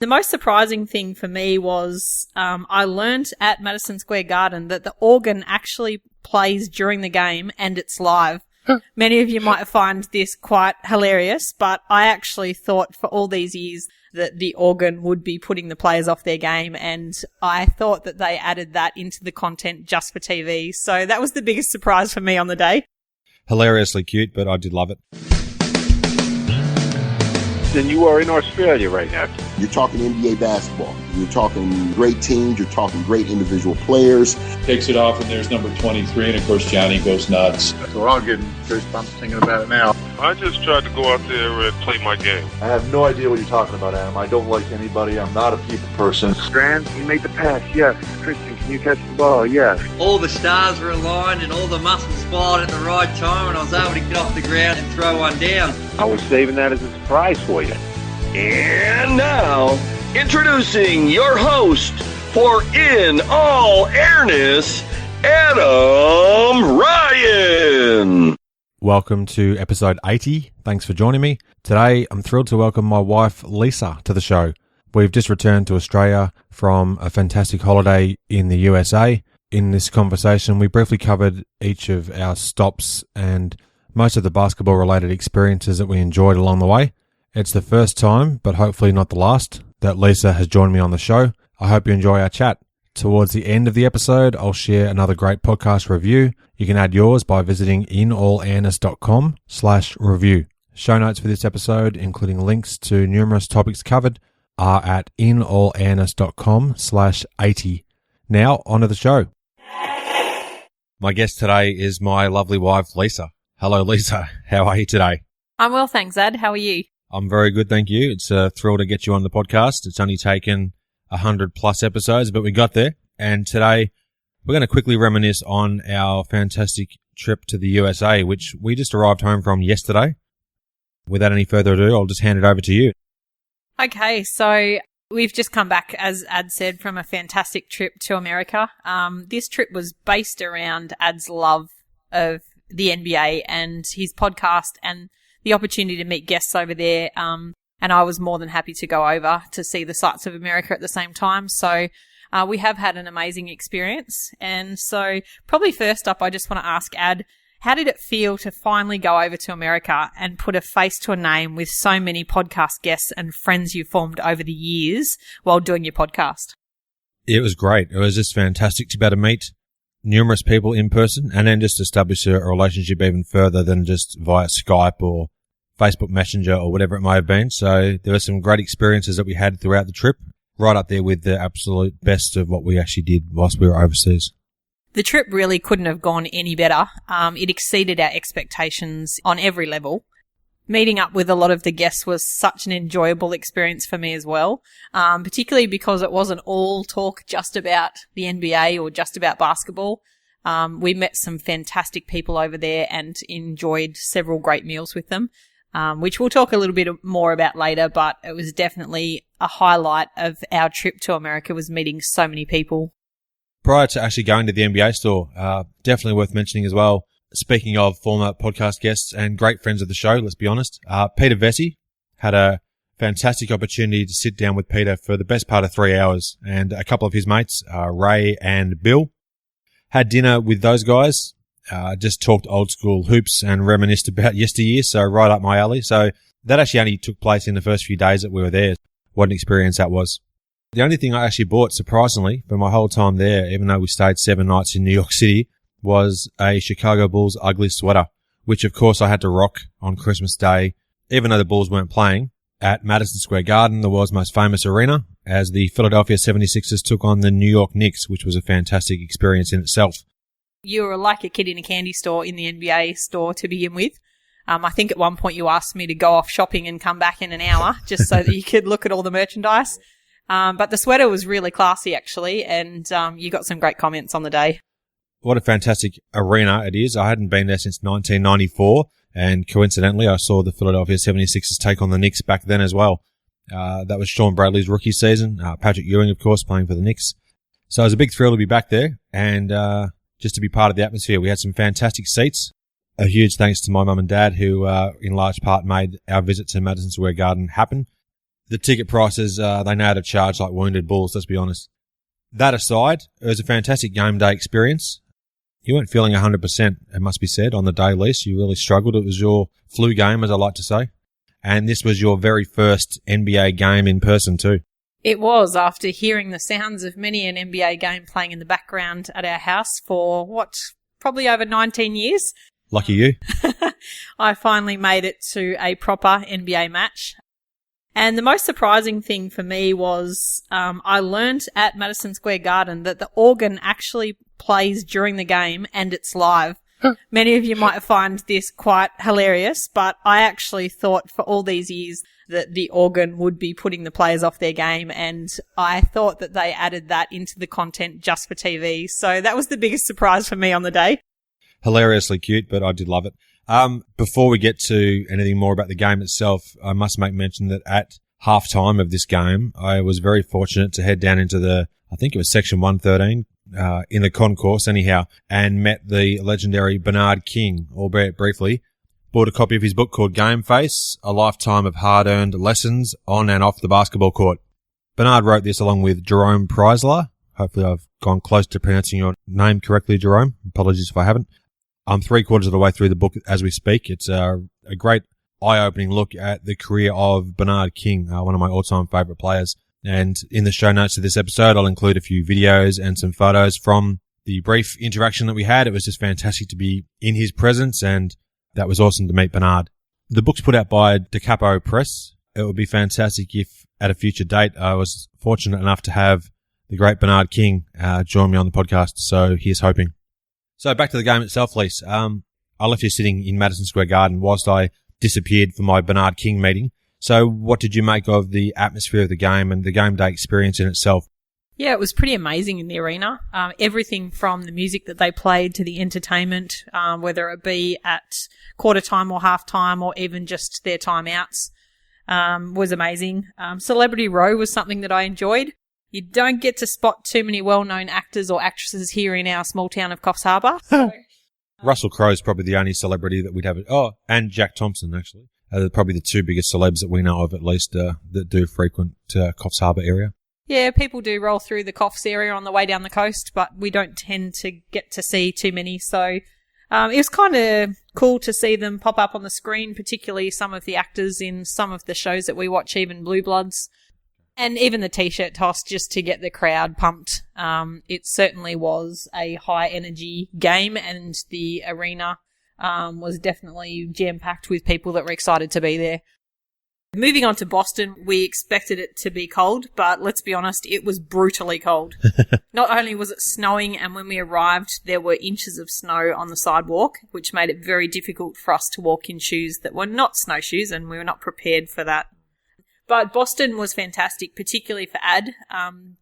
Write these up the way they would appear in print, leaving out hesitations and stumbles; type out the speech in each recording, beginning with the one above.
The most surprising thing for me was I learned at Madison Square Garden that the organ actually plays during the game and it's live. Many of you might find this quite hilarious, but I actually thought for all these years that the organ would be putting the players off their game, and I thought that they added that into the content just for TV. So that was the biggest surprise for me on the day. Hilariously cute, but I did love it. Then you are in Australia right now. You're talking NBA basketball. You're talking great teams. You're talking great individual players. Takes it off, and there's number 23, and of course Johnny goes nuts. So we're all getting goosebumps thinking about it now. I just tried to go out there and play my game. I have no idea what you're talking about, Adam. I don't like anybody. I'm not a people person. Strand, you make the pass, yes. Christian, can you catch the ball? Yes. All the stars were aligned and all the muscles fired at the right time, and I was able to get off the ground and throw one down. I was saving that as a surprise for you. And now, introducing your host for In All Airness, Adam Ryan. Welcome to episode 80. Thanks for joining me. Today, I'm thrilled to welcome my wife, Lisa, to the show. We've just returned to Australia from a fantastic holiday in the USA. In this conversation, we briefly covered each of our stops and most of the basketball-related experiences that we enjoyed along the way. It's the first time, but hopefully not the last, that Lisa has joined me on the show. I hope you enjoy our chat. Towards the end of the episode, I'll share another great podcast review. You can add yours by visiting inallairness.com/review. Show notes for this episode, including links to numerous topics covered, are at inallairness.com/80. Now, on to the show. My guest today is my lovely wife, Lisa. Hello, Lisa. How are you today? I'm well, thanks, Ed. How are you? I'm very good, thank you. It's a thrill to get you on the podcast. It's only taken 100 plus episodes, but we got there. And today we're going to quickly reminisce on our fantastic trip to the USA, which we just arrived home from yesterday. Without any further ado, I'll just hand it over to you. Okay, so we've just come back, as Ad said, from a fantastic trip to America. This trip was based around Ad's love of the NBA and his podcast and the opportunity to meet guests over there. And I was more than happy to go over to see the sights of America at the same time. So we have had an amazing experience. And so probably first up, I just want to ask Ad, how did it feel to finally go over to America and put a face to a name with so many podcast guests and friends you formed over the years while doing your podcast? It was great. It was just fantastic to be able to meet numerous people in person and then just establish a relationship even further than just via Skype or Facebook Messenger or whatever it may have been. So there were some great experiences that we had throughout the trip, right up there with the absolute best of what we actually did whilst we were overseas. The trip really couldn't have gone any better. It exceeded our expectations on every level. Meeting up with a lot of the guests was such an enjoyable experience for me as well, particularly because it wasn't all talk just about the NBA or just about basketball. We met some fantastic people over there and enjoyed several great meals with them, which we'll talk a little bit more about later, but it was definitely a highlight of our trip to America was meeting so many people. Prior to actually going to the NBA store, definitely worth mentioning as well, speaking of former podcast guests and great friends of the show, let's be honest, Peter Vesey had a fantastic opportunity to sit down with Peter for the best part of 3 hours, and a couple of his mates, Ray and Bill, had dinner with those guys, just talked old school hoops and reminisced about yesteryear, so right up my alley. So that actually only took place in the first few days that we were there. What an experience that was. The only thing I actually bought, surprisingly, for my whole time there, even though we stayed 7 nights in New York City, was a Chicago Bulls ugly sweater, which of course I had to rock on Christmas Day, even though the Bulls weren't playing, at Madison Square Garden, the world's most famous arena, as the Philadelphia 76ers took on the New York Knicks, which was a fantastic experience in itself. You were like a kid in a candy store in the NBA store to begin with. I think at one point you asked me to go off shopping and come back in an hour just so that you could look at all the merchandise. But the sweater was really classy, actually, and you got some great comments on the day. What a fantastic arena it is. I hadn't been there since 1994, and coincidentally, I saw the Philadelphia 76ers take on the Knicks back then as well. That was Sean Bradley's rookie season. Patrick Ewing, of course, playing for the Knicks. So it was a big thrill to be back there and just to be part of the atmosphere. We had some fantastic seats. A huge thanks to my mum and dad who, in large part, made our visit to Madison Square Garden happen. The ticket prices, they know how to charge like wounded bulls, let's be honest. That aside, it was a fantastic game day experience. You weren't feeling 100%, it must be said, on the day, Lise. You really struggled. It was your flu game, as I like to say. And this was your very first NBA game in person too. It was, after hearing the sounds of many an NBA game playing in the background at our house for, probably over 19 years. Lucky you. I finally made it to a proper NBA match. And the most surprising thing for me was I learned at Madison Square Garden that the organ actually plays during the game and it's live. Many of you might find this quite hilarious, but I actually thought for all these years that the organ would be putting the players off their game, and I thought that they added that into the content just for TV. So that was the biggest surprise for me on the day. Hilariously cute, but I did love it. Before we get to anything more about the game itself, I must make mention that at halftime of this game, I was very fortunate to head down into I think it was section 113, in the concourse anyhow, and met the legendary Bernard King, albeit briefly. Bought a copy of his book called Game Face, A Lifetime of Hard-Earned Lessons on and Off the Basketball Court. Bernard wrote this along with Jerome Preisler. Hopefully I've gone close to pronouncing your name correctly, Jerome. Apologies if I haven't. I'm 3/4 of the way through the book as we speak. It's a great eye-opening look at the career of Bernard King, one of my all-time favourite players. And in the show notes of this episode, I'll include a few videos and some photos from the brief interaction that we had. It was just fantastic to be in his presence, and that was awesome to meet Bernard. The book's put out by Da Capo Press. It would be fantastic if at a future date I was fortunate enough to have the great Bernard King join me on the podcast, so here's hoping. So back to the game itself, Lise. I left you sitting in Madison Square Garden whilst I disappeared for my Bernard King meeting. So what did you make of the atmosphere of the game and the game day experience in itself? Yeah, it was pretty amazing in the arena. Everything from the music that they played to the entertainment, whether it be at quarter time or half time or even just their timeouts, was amazing. Celebrity Row was something that I enjoyed. You don't get to spot too many well-known actors or actresses here in our small town of Coffs Harbour. So, Russell Crowe's probably the only celebrity that we'd have. Oh, and Jack Thompson, actually. Probably the two biggest celebs that we know of, at least, that do frequent Coffs Harbour area. Yeah, people do roll through the Coffs area on the way down the coast, but we don't tend to get to see too many. So it was kind of cool to see them pop up on the screen, particularly some of the actors in some of the shows that we watch, even Blue Bloods. And even the T-shirt toss just to get the crowd pumped. It certainly was a high-energy game, and the arena was definitely jam-packed with people that were excited to be there. Moving on to Boston, we expected it to be cold, but let's be honest, it was brutally cold. Not only was it snowing, and when we arrived, there were inches of snow on the sidewalk, which made it very difficult for us to walk in shoes that were not snowshoes, and we were not prepared for that. But Boston was fantastic, particularly for Ad.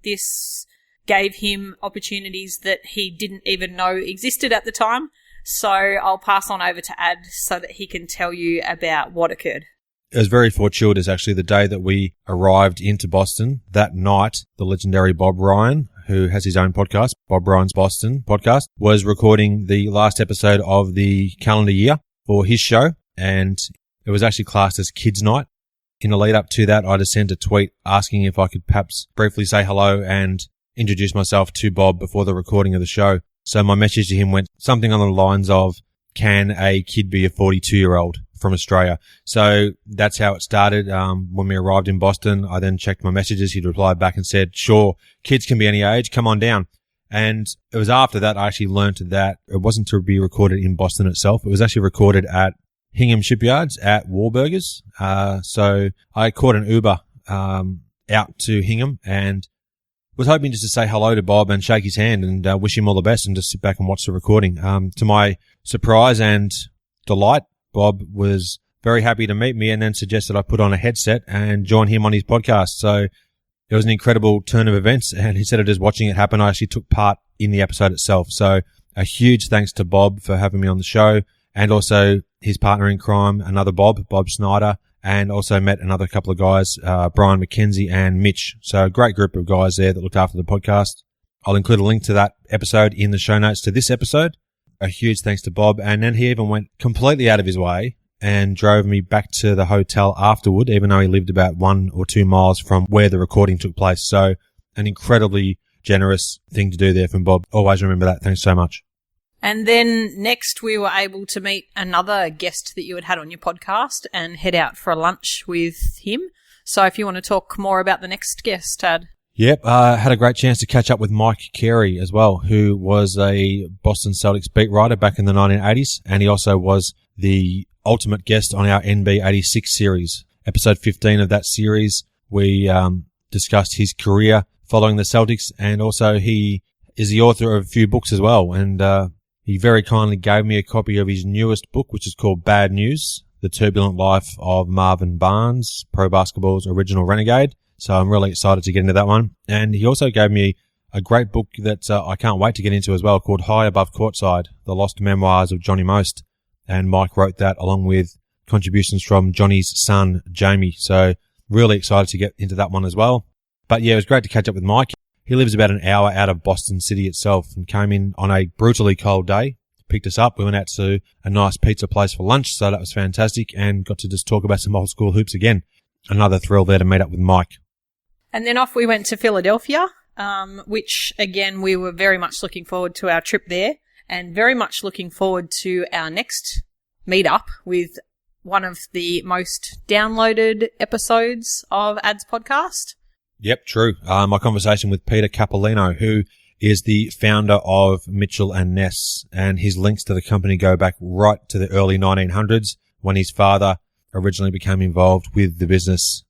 This gave him opportunities that he didn't even know existed at the time. So I'll pass on over to Ad so that he can tell you about what occurred. It was very fortuitous, actually, the day that we arrived into Boston. That night, the legendary Bob Ryan, who has his own podcast, Bob Ryan's Boston podcast, was recording the last episode of the calendar year for his show, and it was actually classed as Kids Night. In the lead up to that, I just sent a tweet asking if I could perhaps briefly say hello and introduce myself to Bob before the recording of the show. So my message to him went something on the lines of, can a kid be a 42-year-old from Australia? So that's how it started. When we arrived in Boston, I then checked my messages. He'd replied back and said, sure, kids can be any age, come on down. And it was after that I actually learned that it wasn't to be recorded in Boston itself. It was actually recorded at Hingham Shipyards at Wahlburgers. So I caught an Uber out to Hingham and was hoping just to say hello to Bob and shake his hand and wish him all the best and just sit back and watch the recording. To my surprise and delight, Bob was very happy to meet me and then suggested I put on a headset and join him on his podcast. So it was an incredible turn of events, and instead of just watching it happen, I actually took part in the episode itself. So a huge thanks to Bob for having me on the show, and also his partner in crime, another Bob Snyder, and also met another couple of guys, Brian McKenzie and Mitch. So a great group of guys there that looked after the podcast. I'll include a link to that episode in the show notes to this episode. A huge thanks to Bob. And then he even went completely out of his way and drove me back to the hotel afterward, even though he lived about 1 or 2 miles from where the recording took place. So an incredibly generous thing to do there from Bob. Always remember that. Thanks so much. And then next we were able to meet another guest that you had on your podcast and head out for a lunch with him. So if you want to talk more about the next guest, Tad. Yep, had a great chance to catch up with Mike Carey as well, who was a Boston Celtics beat writer back in the 1980s, and he also was the ultimate guest on our NB86 series. Episode 15 of that series, we discussed his career following the Celtics, and also he is the author of a few books as well, and he very kindly gave me a copy of his newest book, which is called Bad News, The Turbulent Life of Marvin Barnes, Pro Basketball's original Renegade. So I'm really excited to get into that one. And he also gave me a great book that I can't wait to get into as well, called High Above Courtside, The Lost Memoirs of Johnny Most. And Mike wrote that along with contributions from Johnny's son, Jamie. So really excited to get into that one as well. But yeah, it was great to catch up with Mike. He lives about an hour out of Boston City itself and came in on a brutally cold day, picked us up. We went out to a nice pizza place for lunch, so that was fantastic, and got to just talk about some old school hoops again. Another thrill there to meet up with Mike. And then off we went to Philadelphia, which, again, we were very much looking forward to our trip there and very much looking forward to our next meetup with one of the most downloaded episodes of Ads Podcast. Yep, true. My conversation with Peter Capolino, who is the founder of Mitchell & Ness, and his links to the company go back right to the early 1900s when his father originally became involved with the business.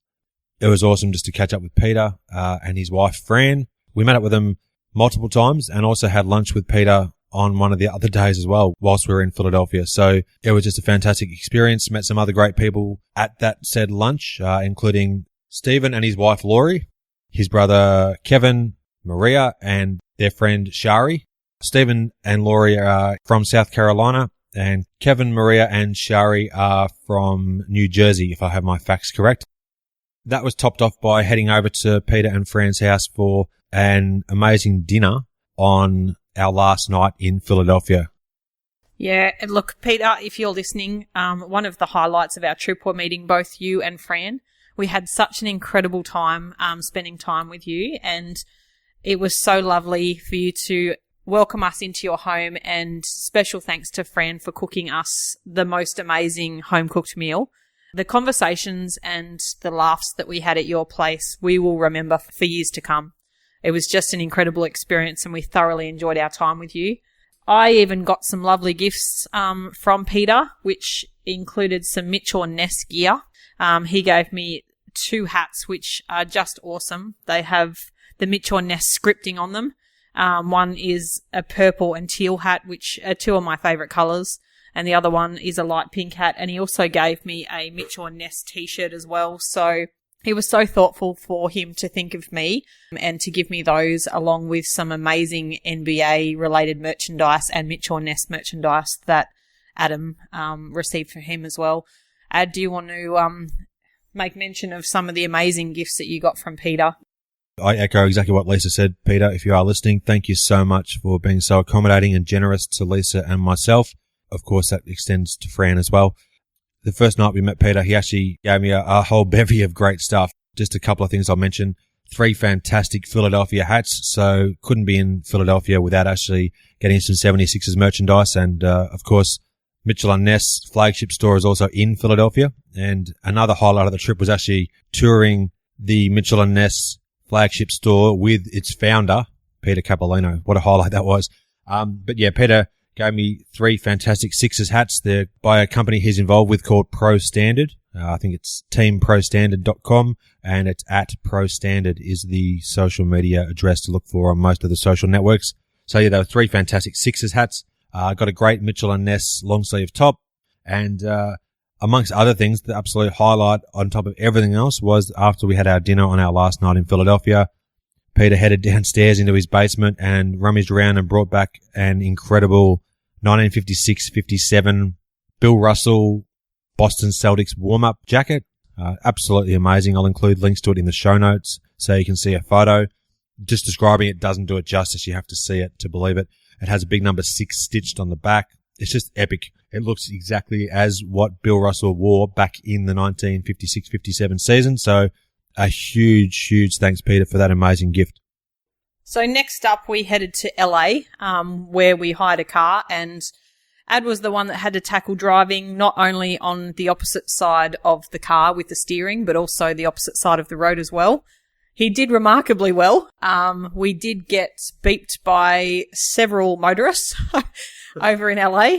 It was awesome just to catch up with Peter and his wife, Fran. We met up with them multiple times and also had lunch with Peter on one of the other days as well whilst we were in Philadelphia. So it was just a fantastic experience. Met some other great people at that said lunch, including Stephen and his wife, Laurie, his brother, Kevin, Maria, and their friend, Shari. Stephen and Laurie are from South Carolina, and Kevin, Maria, and Shari are from New Jersey, if I have my facts correct. That was topped off by heading over to Peter and Fran's house for an amazing dinner on our last night in Philadelphia. Yeah, and look, Peter, if you're listening, one of the highlights of our trip were meeting both you and Fran. We had such an incredible time spending time with you, and it was so lovely for you to welcome us into your home, and special thanks to Fran for cooking us the most amazing home-cooked meal. The conversations and the laughs that we had at your place, we will remember for years to come. It was just an incredible experience, and we thoroughly enjoyed our time with you. I even got some lovely gifts from Peter, which included some Mitchell & Ness gear. He gave me 2 hats, which are just awesome. They have the Mitchell & Ness scripting on them. One is a purple and teal hat, which are 2 of my favourite colours. And the other one is a light pink hat. And he also gave me a Mitchell & Ness t-shirt as well. So he was so thoughtful for him to think of me and to give me those, along with some amazing NBA-related merchandise and Mitchell & Ness merchandise that Adam received from him as well. Ad, do you want to make mention of some of the amazing gifts that you got from Peter? I echo exactly what Lisa said. Peter, if you are listening, thank you so much for being so accommodating and generous to Lisa and myself. Of course, that extends to Fran as well. The first night we met Peter, he actually gave me a whole bevy of great stuff. Just a couple of things I'll mention. 3 fantastic Philadelphia hats, so couldn't be in Philadelphia without actually getting some 76ers merchandise. And, of course, Mitchell & Ness flagship store is also in Philadelphia. And another highlight of the trip was actually touring the Mitchell & Ness flagship store with its founder, Peter Capolino. What a highlight that was. But yeah, Peter gave me 3 fantastic Sixers hats. They're by a company he's involved with called Pro Standard. I think it's teamprostandard.com, and it's at Pro Standard is the social media address to look for on most of the social networks. So yeah, there were 3 fantastic Sixers hats. Got a great Mitchell & Ness long sleeve top, and amongst other things, the absolute highlight on top of everything else was after we had our dinner on our last night in Philadelphia, Peter headed downstairs into his basement and rummaged around and brought back an incredible 1956-57 Bill Russell Boston Celtics warm-up jacket. Absolutely amazing. I'll include links to it in the show notes so you can see a photo. Just describing it doesn't do it justice. You have to see it to believe it. It has a big number 6 stitched on the back. It's just epic. It looks exactly as what Bill Russell wore back in the 1956-57 season. So a huge, huge thanks, Peter, for that amazing gift. So next up, we headed to LA, where we hired a car, and Ad was the one that had to tackle driving not only on the opposite side of the car with the steering, but also the opposite side of the road as well. He did remarkably well. We did get beeped by several motorists over in LA,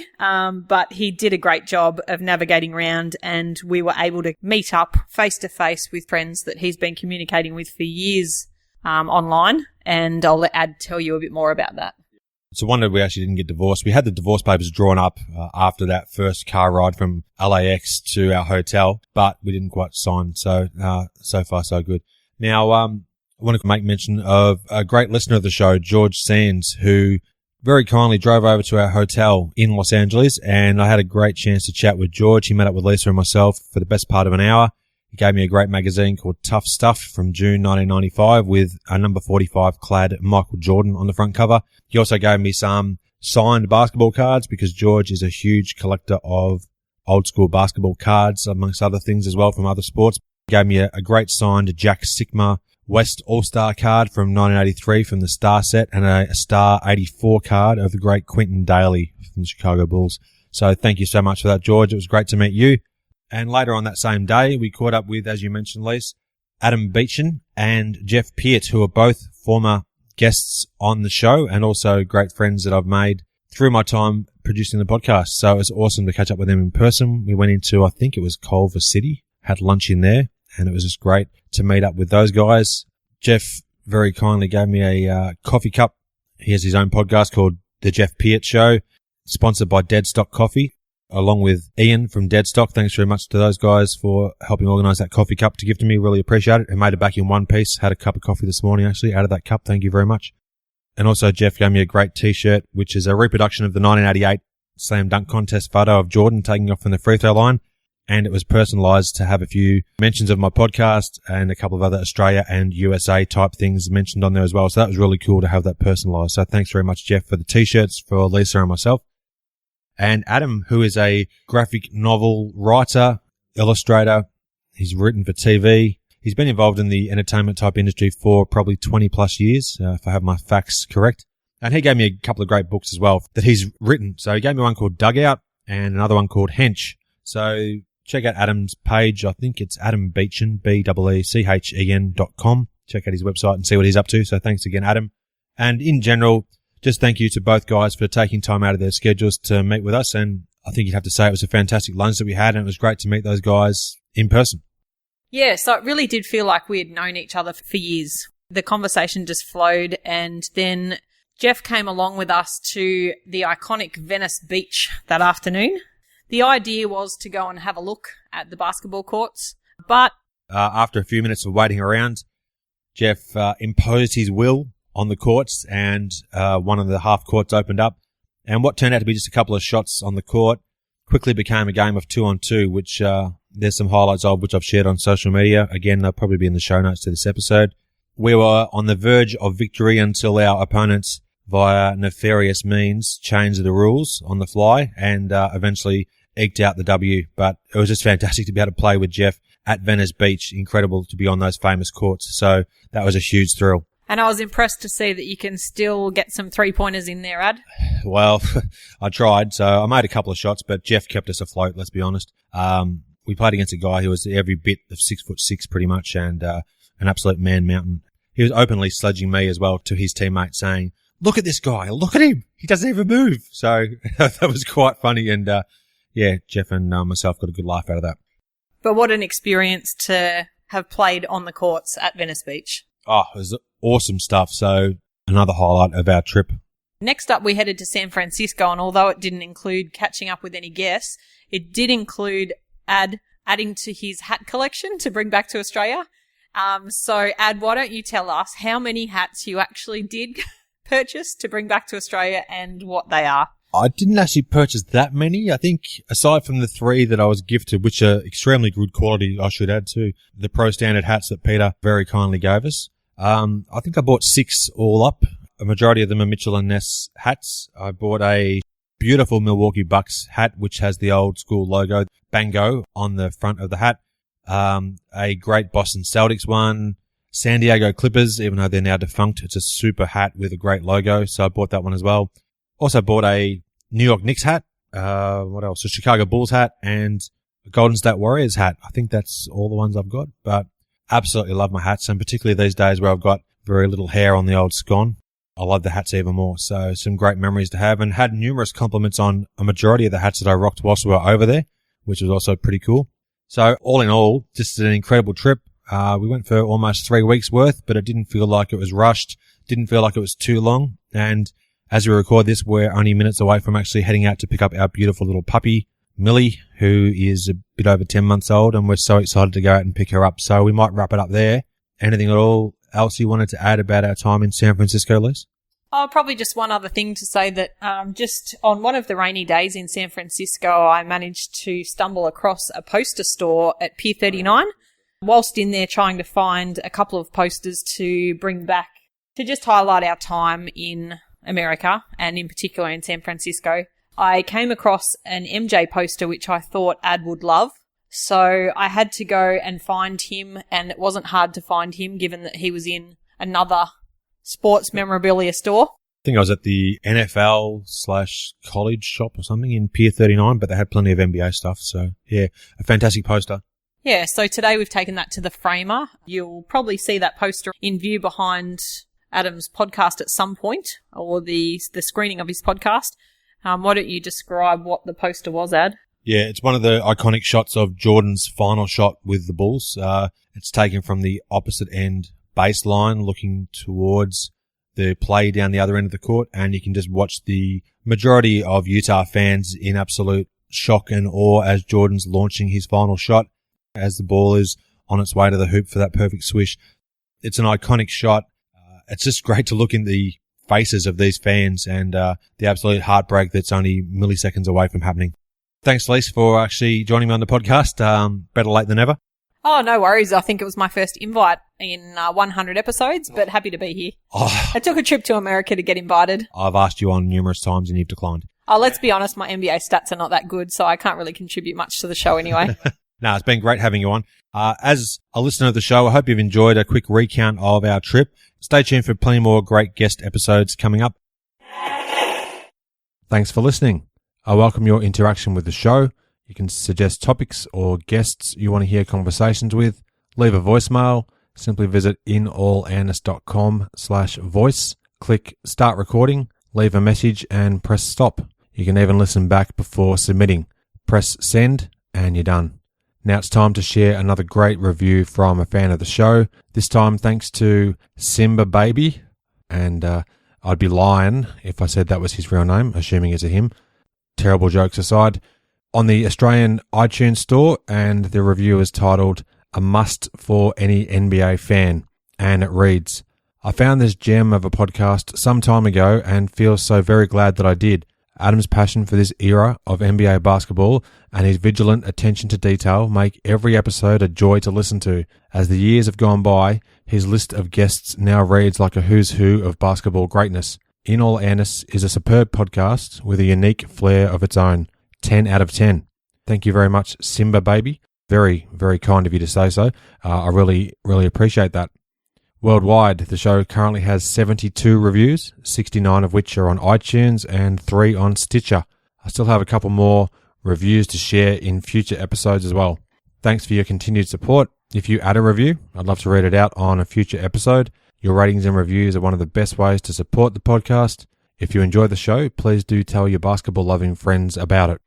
but he did a great job of navigating around, and we were able to meet up face to face with friends that he's been communicating with for years online, and I'll let Ad tell you a bit more about that. It's a wonder we actually didn't get divorced. We had the divorce papers drawn up after that first car ride from LAX to our hotel, but we didn't quite sign. So far so good. Now, I want to make mention of a great listener of the show, George Sands, who very kindly drove over to our hotel in Los Angeles, and I had a great chance to chat with George. He met up with Lisa and myself for the best part of an hour. He gave me a great magazine called Tough Stuff from June 1995 with a number 45 clad Michael Jordan on the front cover. He also gave me some signed basketball cards because George is a huge collector of old school basketball cards, amongst other things as well from other sports. He gave me a great signed Jack Sikma West All-Star card from 1983 from the Star set, and a Star 84 card of the great Quentin Daly from the Chicago Bulls. So thank you so much for that, George. It was great to meet you. And later on that same day, we caught up with, as you mentioned, Lise, Adam Beechin and Jeff Peart, who are both former guests on the show and also great friends that I've made through my time producing the podcast. So it was awesome to catch up with them in person. We went into, I think it was Culver City, had lunch in there, and it was just great to meet up with those guys. Jeff very kindly gave me a coffee cup. He has his own podcast called The Jeff Peart Show, sponsored by Deadstock Coffee, along with Ian from Deadstock. Thanks very much to those guys for helping organise that coffee cup to give to me. Really appreciate it. I made it back in one piece. Had a cup of coffee this morning, actually, out of that cup. Thank you very much. And also Jeff gave me a great T-shirt, which is a reproduction of the 1988 Slam Dunk Contest photo of Jordan taking off from the free throw line. And it was personalised to have a few mentions of my podcast and a couple of other Australia and USA type things mentioned on there as well. So that was really cool to have that personalised. So thanks very much, Jeff, for the T-shirts for Lisa and myself. And Adam, who is a graphic novel writer, illustrator. He's written for TV. He's been involved in the entertainment type industry for probably 20 plus years, if I have my facts correct. And he gave me a couple of great books as well that he's written. So he gave me one called Dugout and another one called Hench. So check out Adam's page. I think it's Adam Beechin, BEECHEN.com. Check out his website and see what he's up to. So thanks again, Adam. And in general, just thank you to both guys for taking time out of their schedules to meet with us. And I think you'd have to say it was a fantastic lunch that we had, and it was great to meet those guys in person. Yeah, so it really did feel like we had known each other for years. The conversation just flowed, and then Jeff came along with us to the iconic Venice Beach that afternoon. The idea was to go and have a look at the basketball courts, but after a few minutes of waiting around, Jeff imposed his will on the courts, and one of the half courts opened up, and what turned out to be just a couple of shots on the court quickly became a game of 2-on-2, which there's some highlights of which I've shared on social media. Again, they'll probably be in the show notes to this episode. We were on the verge of victory until our opponents, via nefarious means, changed the rules on the fly and eventually eked out the W. But it was just fantastic to be able to play with Jeff at Venice Beach. Incredible to be on those famous courts. So that was a huge thrill. And I was impressed to see that you can still get some three-pointers in there, Ad. Well, I tried. So I made a couple of shots, but Jeff kept us afloat, let's be honest. We played against a guy who was every bit of 6'6" pretty much, and an absolute man mountain. He was openly sludging me as well to his teammates, saying, "Look at this guy, look at him. He doesn't even move." So that was quite funny. And yeah, Jeff and myself got a good laugh out of that. But what an experience to have played on the courts at Venice Beach. Oh, it was awesome stuff. So another highlight of our trip. Next up, we headed to San Francisco, and although it didn't include catching up with any guests, it did include adding to his hat collection to bring back to Australia. So, Ad, why don't you tell us how many hats you actually did purchase to bring back to Australia and what they are? I didn't actually purchase that many. I think aside from the 3 that I was gifted, which are extremely good quality, I should add to the Pro Standard hats that Peter very kindly gave us. I think I bought 6 all up. A majority of them are Mitchell & Ness hats. I bought a beautiful Milwaukee Bucks hat, which has the old school logo, Bango, on the front of the hat. A great Boston Celtics one. San Diego Clippers, even though they're now defunct, it's a super hat with a great logo, so I bought that one as well. Also bought a New York Knicks hat. What else? A Chicago Bulls hat and a Golden State Warriors hat. I think that's all the ones I've got, but absolutely love my hats, and particularly these days where I've got very little hair on the old scone. I love the hats even more. So some great memories to have, and had numerous compliments on a majority of the hats that I rocked whilst we were over there, which was also pretty cool. So all in all, just an incredible trip. We went for almost 3 weeks worth, but it didn't feel like it was rushed. Didn't feel like it was too long. And as we record this, we're only minutes away from actually heading out to pick up our beautiful little puppy, Millie, who is a bit over 10 months old, and we're so excited to go out and pick her up. So we might wrap it up there. Anything at all else you wanted to add about our time in San Francisco, Liz? Oh, probably just one other thing to say that just on one of the rainy days in San Francisco, I managed to stumble across a poster store at Pier 39. Whilst in there trying to find a couple of posters to bring back to just highlight our time in America, and in particular in San Francisco, I came across an MJ poster which I thought Ad would love. So I had to go and find him, and it wasn't hard to find him given that he was in another sports memorabilia store. I think I was at the NFL/college shop or something in Pier 39, but they had plenty of NBA stuff. So yeah, a fantastic poster. Yeah, so today we've taken that to the Framer. You'll probably see that poster in view behind Adam's podcast at some point, or the screening of his podcast. Why don't you describe what the poster was, Ad? Yeah, it's one of the iconic shots of Jordan's final shot with the Bulls. It's taken from the opposite end baseline, looking towards the play down the other end of the court, and you can just watch the majority of Utah fans in absolute shock and awe as Jordan's launching his final shot, as the ball is on its way to the hoop for that perfect swish. It's an iconic shot. It's just great to look in the faces of these fans and the absolute heartbreak that's only milliseconds away from happening. Thanks, Lise, for actually joining me on the podcast. Better late than never. Oh, no worries. I think it was my first invite in 100 episodes, but happy to be here. I took a trip to America to get invited. I've asked you on numerous times and you've declined. Oh, let's be honest, my NBA stats are not that good, so I can't really contribute much to the show anyway. No, it's been great having you on. As a listener of the show, I hope you've enjoyed a quick recount of our trip. Stay tuned for plenty more great guest episodes coming up. Thanks for listening. I welcome your interaction with the show. You can suggest topics or guests you want to hear conversations with. Leave a voicemail. Simply visit inallairness.com/voice. Click start recording, leave a message and press stop. You can even listen back before submitting. Press send and you're done. Now it's time to share another great review from a fan of the show. This time thanks to Simba Baby. And I'd be lying if I said that was his real name, assuming it's a him. Terrible jokes aside. On the Australian iTunes store, and the review is titled A Must for Any NBA Fan. And it reads, I found this gem of a podcast some time ago and feel so very glad that I did. Adam's passion for this era of NBA basketball and his vigilant attention to detail make every episode a joy to listen to. As the years have gone by, his list of guests now reads like a who's who of basketball greatness. In All Airness is a superb podcast with a unique flair of its own. 10 out of 10. Thank you very much, Simba Baby. Very, very kind of you to say so. I really, really appreciate that. Worldwide, the show currently has 72 reviews, 69 of which are on iTunes and 3 on Stitcher. I still have a couple more reviews to share in future episodes as well. Thanks for your continued support. If you add a review, I'd love to read it out on a future episode. Your ratings and reviews are one of the best ways to support the podcast. If you enjoy the show, please do tell your basketball-loving friends about it.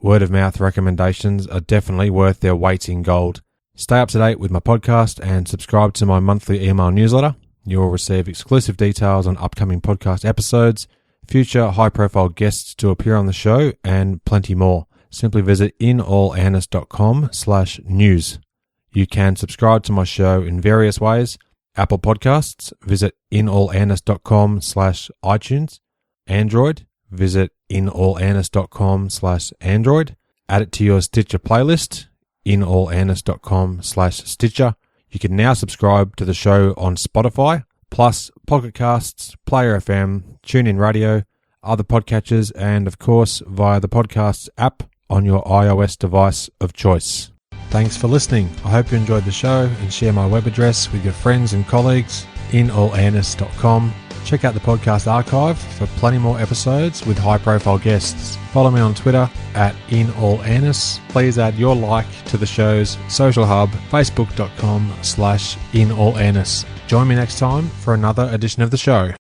Word-of-mouth recommendations are definitely worth their weight in gold. Stay up to date with my podcast and subscribe to my monthly email newsletter. You will receive exclusive details on upcoming podcast episodes, future high-profile guests to appear on the show, and plenty more. Simply visit inallairness.com/news. You can subscribe to my show in various ways. Apple Podcasts, visit inallairness.com/iTunes. Android, visit inallairness.com/Android. Add it to your Stitcher playlist, inallairness.com/Stitcher. You can now subscribe to the show on Spotify, plus Pocket Casts, Player FM, TuneIn Radio, other podcatchers, and of course via the podcast app on your iOS device of choice. Thanks for listening. I hope you enjoyed the show, and share my web address with your friends and colleagues, inallairness.com. Check out the podcast archive for plenty more episodes with high-profile guests. Follow me on Twitter at inallairness. Please add your like to the show's social hub, facebook.com/inallairness. Join me next time for another edition of the show.